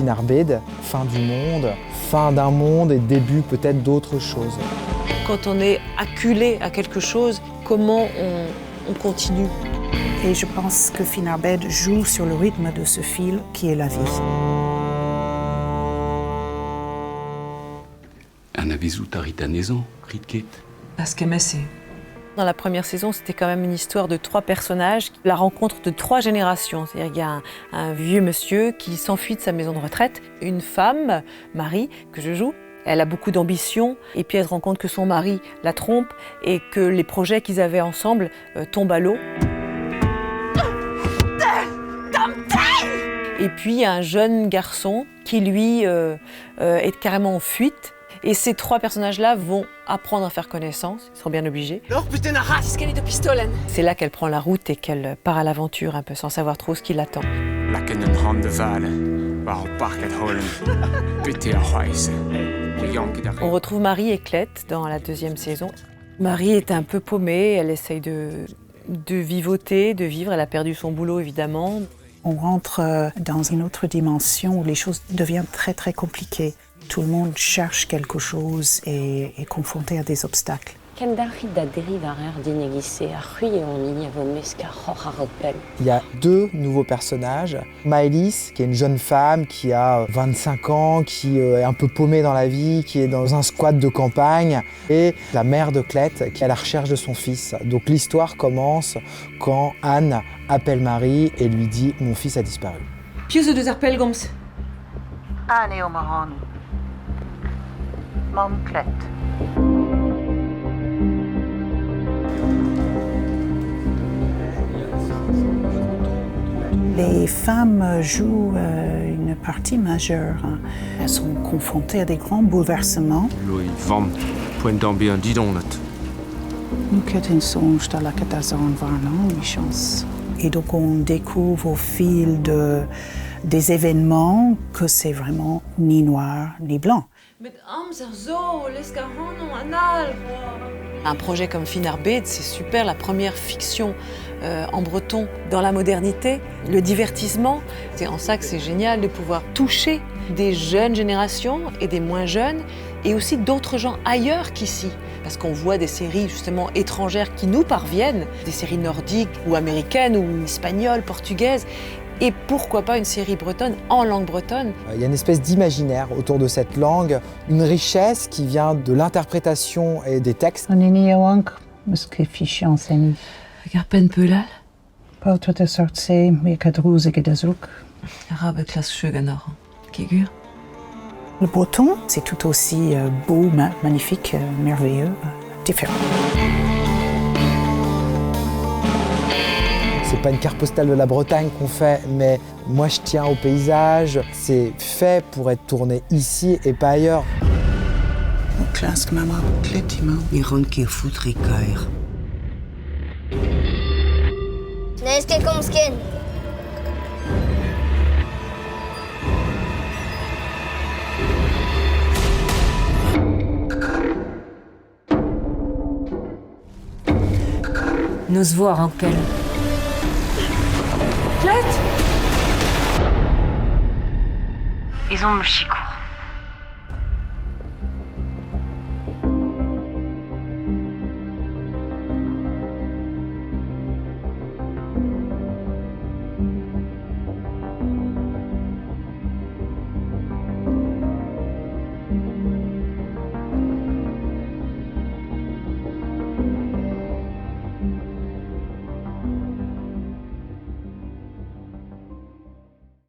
Finarbed, fin du monde, fin d'un monde et début peut-être d'autre chose. Quand on est acculé à quelque chose, comment on continue? Et je pense que Finarbed joue sur le rythme de ce fil qui est la vie. Anna visut aritanezan, ritket. Askemese. Dans la première saison, c'était quand même une histoire de 3 personnages, la rencontre de 3 générations. C'est-à-dire qu'il y a un vieux monsieur qui s'enfuit de sa maison de retraite, une femme, Marie, que je joue. Elle a beaucoup d'ambition et puis elle se rend compte que son mari la trompe et que les projets qu'ils avaient ensemble tombent à l'eau. Et puis il y a un jeune garçon qui lui est carrément en fuite. Et ces 3 personnages-là vont apprendre à faire connaissance, ils seront bien obligés. C'est là qu'elle prend la route et qu'elle part à l'aventure un peu sans savoir trop ce qui l'attend. On retrouve Marie et Clette dans la 2e saison. Marie est un peu paumée, elle essaye de vivoter, de vivre, elle a perdu son boulot évidemment. On rentre dans une autre dimension où les choses deviennent très très compliquées. Tout le monde cherche quelque chose et est confronté à des obstacles. Il y a 2 nouveaux personnages. Maëlys, qui est une jeune femme qui a 25 ans, qui est un peu paumée dans la vie, qui est dans un squat de campagne, et la mère de Clette, qui est à la recherche de son fils. Donc l'histoire commence quand Anne appelle Marie et lui dit « Mon fils a disparu ». Pius de Zerpelgoms. Anne et Omaron. Mon Clette. Les femmes jouent une partie majeure. Elles sont confrontées à des grands bouleversements. Et donc on découvre au fil des événements que c'est vraiment ni noir ni blanc. Un projet comme Finarbed, c'est super, la première fiction en breton dans la modernité, le divertissement. C'est en ça que c'est génial de pouvoir toucher des jeunes générations et des moins jeunes, et aussi d'autres gens ailleurs qu'ici. Parce qu'on voit des séries justement étrangères qui nous parviennent, des séries nordiques ou américaines ou espagnoles, portugaises. Et pourquoi pas une série bretonne en langue bretonne? Il y a une espèce d'imaginaire autour de cette langue, une richesse qui vient de l'interprétation et des textes. Garpen Pelal. Le breton, c'est tout aussi beau, magnifique, merveilleux, différent. C'est pas une carte postale de la Bretagne qu'on fait, mais moi je tiens au paysage. C'est fait pour être tourné ici et pas ailleurs. Nos voir en quel. Clette! Ils ont le chicot.